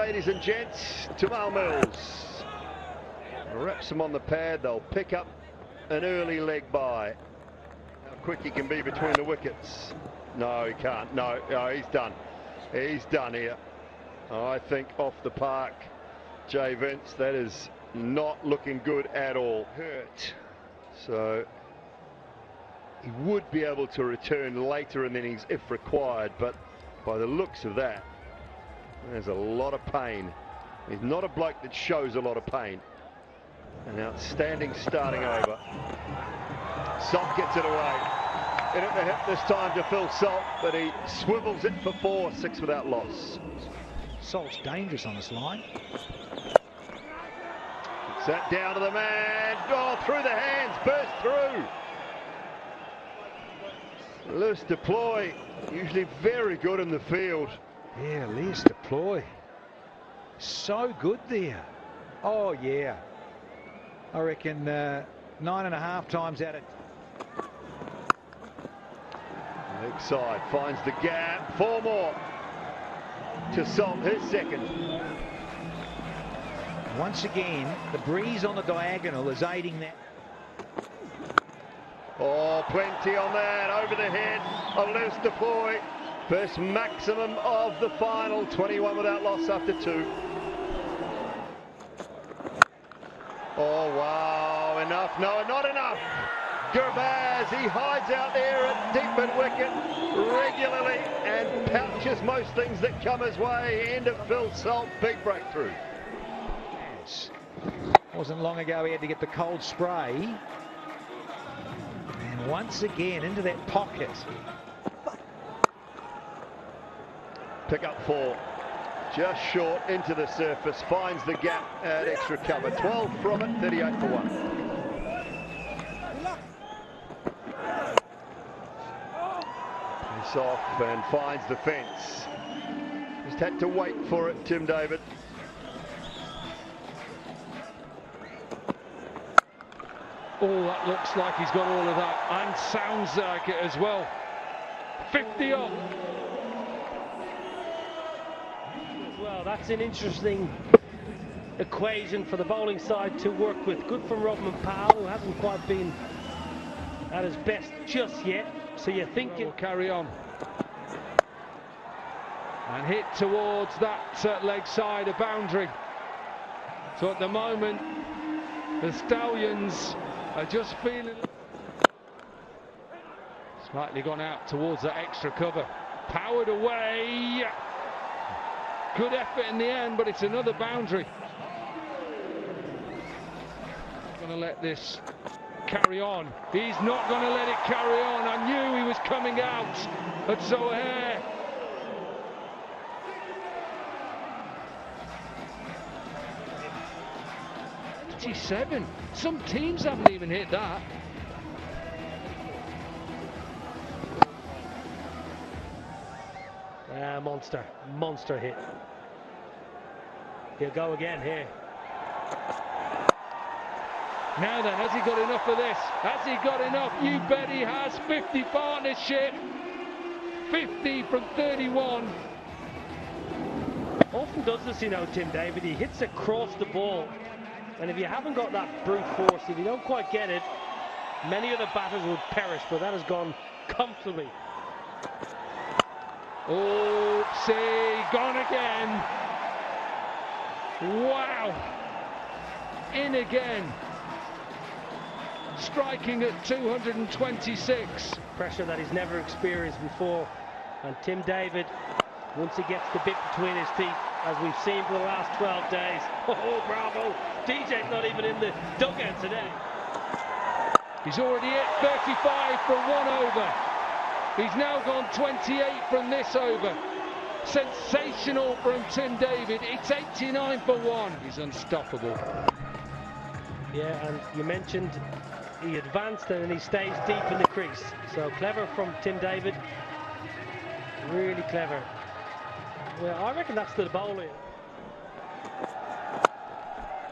ladies and gents, to Mal Mills. Wraps them on the pad, they'll pick up an early leg by. How quick he can be between the wickets. No, he can't. No, he's done. He's done here. I think off the park, Jay Vince, that is not looking good at all. Hurt. So he would be able to return later in the innings if required, but by the looks of that, there's a lot of pain. He's not a bloke that shows a lot of pain. An outstanding starting over. Salt gets it away. In at the hip this time to Phil Salt, but he swivels it for 4, 6 without loss. Salt's dangerous on this line. Sat down to the man. Oh, through the hands, burst through. Lewis Deploy, usually very good in the field. Yeah, Lewis Deploy. So good there. Oh, yeah. I reckon 9.5 times out of... Leg side finds the gap. 4 more to Salt, his second. Once again, the breeze on the diagonal is aiding that. Oh, plenty on that, over the head of Lewis Deploy. First maximum of the final, 21 without loss after 2. Oh, wow, enough, no, not enough. Gurbaz, he hides out there at deep mid-wicket regularly and pouches most things that come his way. End of Phil Salt, big breakthrough. Yes. Wasn't long ago he had to get the cold spray. And once again into that pocket. Pick up 4. Just short into the surface, finds the gap at extra cover. 12 from it, 38 for 1. Pace off and finds the fence. Just had to wait for it, Tim David. Oh, that looks like he's got all of that, and sounds like it as well. 50 up. Well, that's an interesting equation for the bowling side to work with. Good from Rodman Powell, who hasn't quite been at his best just yet. So you're thinking... We'll carry on. And hit towards that leg side, a boundary. So at the moment, the Stallions are just feeling... Slightly gone out towards that extra cover. Powered away. Good effort in the end, but it's another boundary. Going to let this carry on. He's not going to let it carry on. I knew he was coming out at Zohair. Seven. Some teams haven't even hit that. Monster hit. He'll go again here. Now then, has he got enough of this? Has he got enough? You bet he has. 50 partnership. 50 from 31. Often does this, you know, Tim David. He hits across the ball. And if you haven't got that brute force, if you don't quite get it, many of the batters would perish, but that has gone comfortably. Oh, see, gone again. Wow. In again. Striking at 226. Pressure that he's never experienced before. And Tim David, once he gets the bit between his teeth, as we've seen for the last 12 days. Oh, bravo. DJ's not even in the dugout today. He's already hit 35 from 1 over. He's now gone 28 from this over. Sensational from Tim David. It's 89 for 1. He's unstoppable. Yeah, and you mentioned he advanced and he stays deep in the crease. So clever from Tim David. Really clever. Well, I reckon that's the bowling.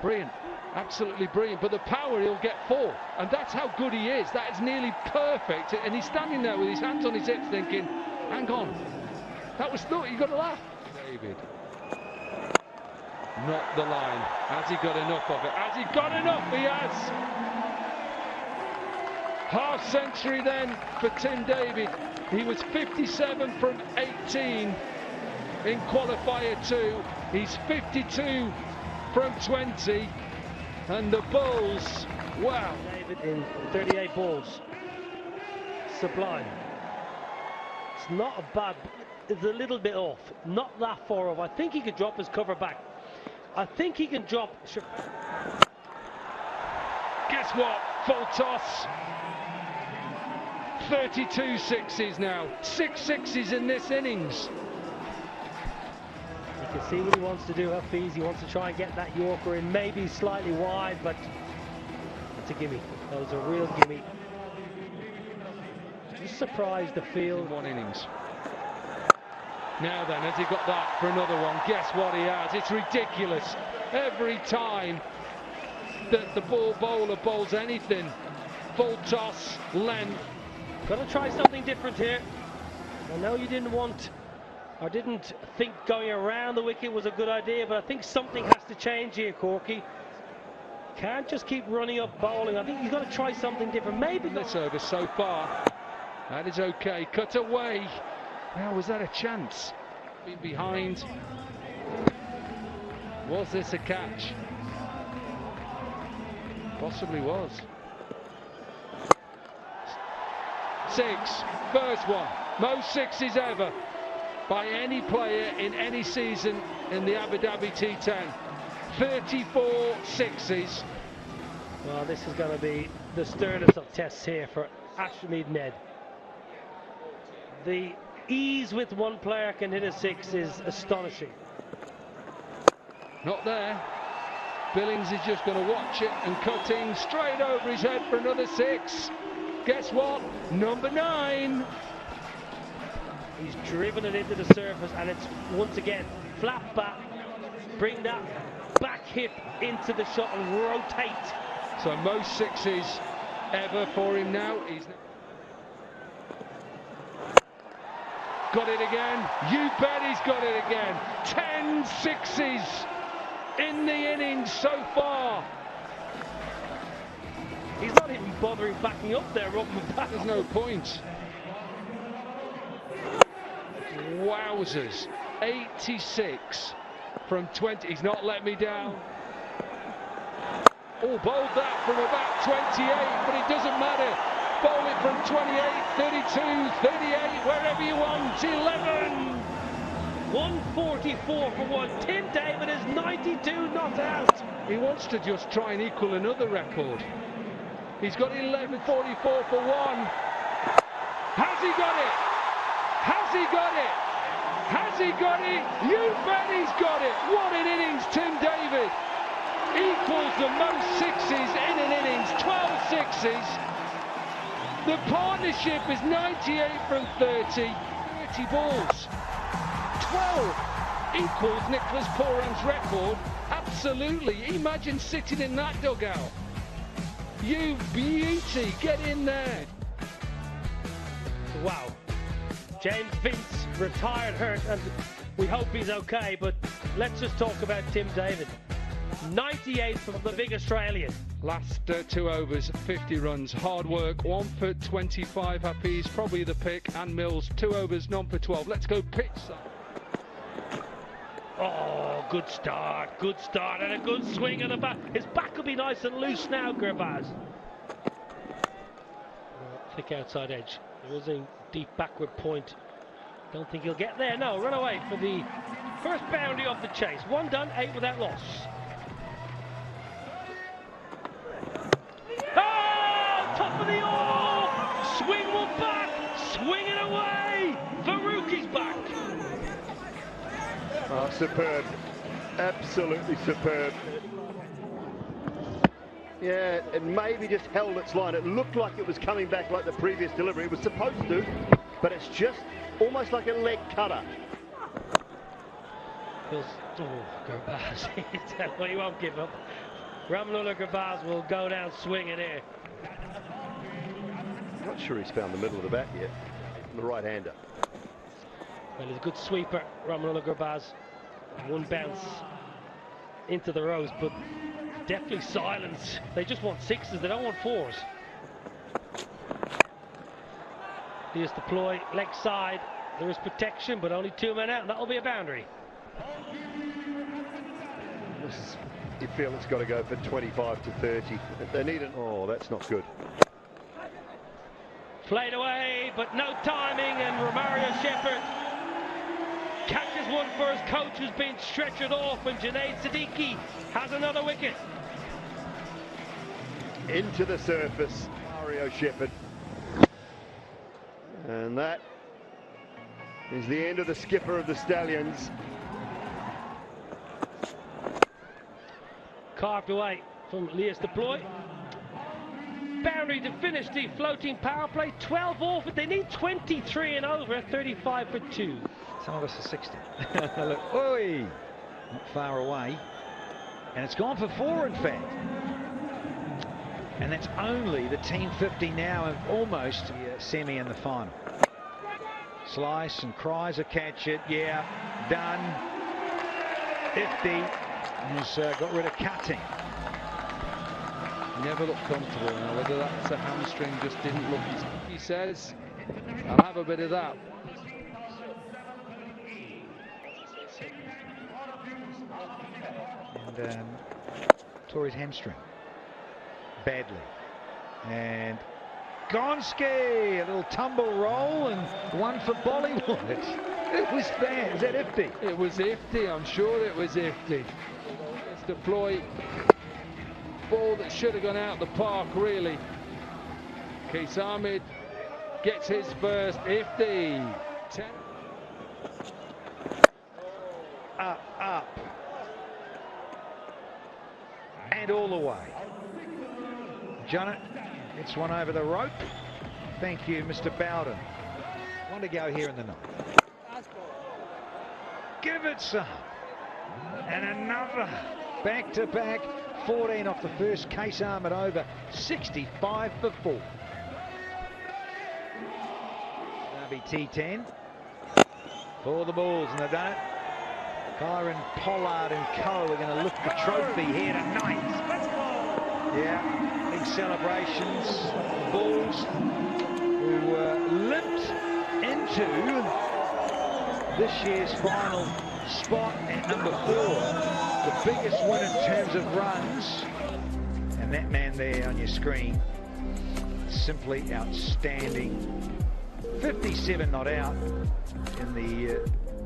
Brilliant, absolutely brilliant. But the power, he'll get 4, and that's how good he is. That is nearly perfect, and he's standing there with his hands on his hips, thinking, "Hang on, that was look, you got to laugh." David. Not the line. Has he got enough of it? Has he got enough? He has. Half century then for Tim David. He was 57 from 18 in qualifier 2. He's 52 from 20. And the Bulls, wow. David in 38 balls. Sublime. It's not a bad, it's a little bit off. Not that far off. I think he could drop his cover back. I think he can drop. Guess what? Full toss. 32 sixes now. 6 sixes in this innings. You can see what he wants to do, Hafiz. He wants to try and get that Yorker in, maybe slightly wide, but it's a gimme. That was a real gimme. Just surprised the field. 1 innings. Now then, has he got that for another one? Guess what he has? It's ridiculous. Every time that the bowler bowls anything, full toss, length. Got to try something different here. I know you didn't want, or didn't think going around the wicket was a good idea, but I think something has to change here, Corky. Can't just keep running up bowling. I think you've got to try something different. Maybe this over so far. That is okay. Cut away. Now, was that a chance? Been behind. Was this a catch? Possibly was. 6. First one. Most sixes ever by any player in any season in the Abu Dhabi T10. 34 sixes. Well, this is going to be the sternest of tests here for Ashmead Ned. The ease with one player can hit a 6 is astonishing. Not there. Billings is just going to watch it and cutting straight over his head for another 6. Guess what? Number 9. He's driven it into the surface, and it's once again flat back. Bring that back hip into the shot and rotate. So most sixes ever for him now. He's got it again. You bet he's got it again. 10 sixes in the innings so far. He's not even bothering backing up there, rubbing the back. There's no point. Wowzers. 86 from 20. He's not let me down. Oh, bowled that from about 28, but it doesn't matter. Bowl it from 28, 32, 38, wherever you want. 11. 144 for 1. Tim David is 92 not out. He wants to just try and equal another record. He's got 11.44 for 1. Has he got it? Has he got it? Has he got it? You bet he's got it. What an innings, Tim David. Equals the most sixes in an innings, 12 sixes. The partnership is 98 from 30. 30 balls. 12 equals Nicholas Pooran's record. Absolutely. Imagine sitting in that dugout. You beauty, get in there. Wow. James Vince retired hurt, and we hope he's okay, but let's just talk about Tim David. 98 from the big Australian. Last 2 overs, 50 runs. Hard work, 1 for 25. Hafiz, probably the pick. And Mills, 2 overs, none for 12. Let's go pitch. Oh, good start, and a good swing at the back. His back will be nice and loose now, Gurbaz. Thick outside edge. There is a deep backward point. Don't think he'll get there. No, run away for the first boundary of the chase. 1 done, 8 without loss. Oh, top of the off! Swing one back, swing it away. Faruqi's back. Oh, superb. Absolutely superb. Yeah, it maybe just held its line. It looked like it was coming back like the previous delivery. It was supposed to, but it's just almost like a leg cutter. Feels, oh, Gurbaz. Well, he won't give up. Ramanullah Gurbaz will go down swinging here. I'm not sure he's found the middle of the bat yet. The right-hander. Well, he's a good sweeper, Ramanullah Gurbaz. 1 bounce. into the rows, but definitely silence. They just want sixes, they don't want fours. Here's the ploy, leg side. There is protection, but only 2 men out, and that'll be a boundary. You feel it's got to go for 25 to 30. They need an... Oh, that's not good. Played away, but no timing, and Romario Shepherd catches one for his coach, who's been stretchered off, and Junaid Siddiqui has another wicket. Into the surface, Mario Shepherd. And that is the end of the skipper of the Stallions. Carved away from Lias Deploy. Boundary to finish the floating power play. 12 off, but they need 23 and over at 35 for 2. Some of us are 60. Look, oi! Not far away. And it's gone for 4, in fact. And that's only the team 50 now, and almost the semi and the final. Slice and cries a catch it. Yeah, done. 50. He's got rid of cutting. He never looked comfortable. Now, whether that's a hamstring just didn't look. He says, I'll have a bit of that. And tore his hamstring badly. And Gonski, a little tumble roll and one for Bollywood. It was bad. Is that Ifty? It was Ifty. I'm sure it was Ifty. It's Deploy. Ball that should have gone out the park, really. Keith Ahmed gets his first. Ifty. 10. Up. And all the way. Janet gets one over the rope. Thank you, Mr. Bowden. Want to go here in the night. Give it some. And another. Back-to-back. 14 off the first. Case Ahmed over. 65 for 4. RBT10. For the Bulls, and they've done it. Kyron Pollard and co are going to lift the trophy here tonight. Yeah, big celebrations. The Bulls, who limped into this year's final spot at number 4, the biggest win in terms of runs. And that man there on your screen, simply outstanding. 57 not out in the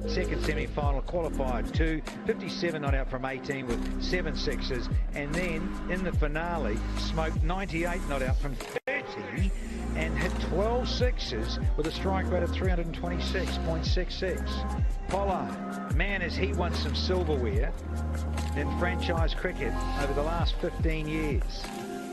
second semi-final, qualified 2, 57 not out from 18 with 7 sixes, and then in the finale smoked 98 not out from 30 and hit 12 sixes with a strike rate of 326.66. Pollard, man, has he won some silverware in franchise cricket over the last 15 years.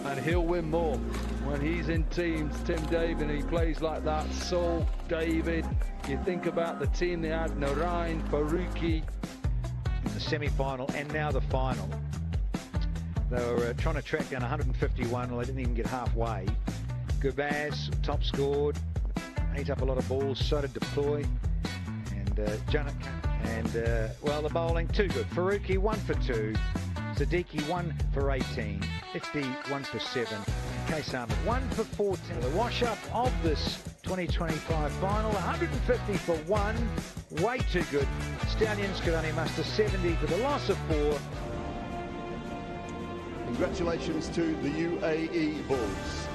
And he'll win more when he's in teams. Tim David, he plays like that. So David, you think about the team they had, Narain, Faruqi. In the semi-final and now the final. They were trying to track down 151, well, they didn't even get halfway. Gurbaz top scored, ate up a lot of balls, so did Deploy. And Janik, and well, the bowling, too good. Faruqi 1 for 2, Siddiqui 1 for 18, 51 for 7, Case Ahmed 1 for 14. The wash-up of this 2025 final, 150 for 1, way too good. Stallions could only muster 70 for the loss of 4. Congratulations to the UAE Bulls.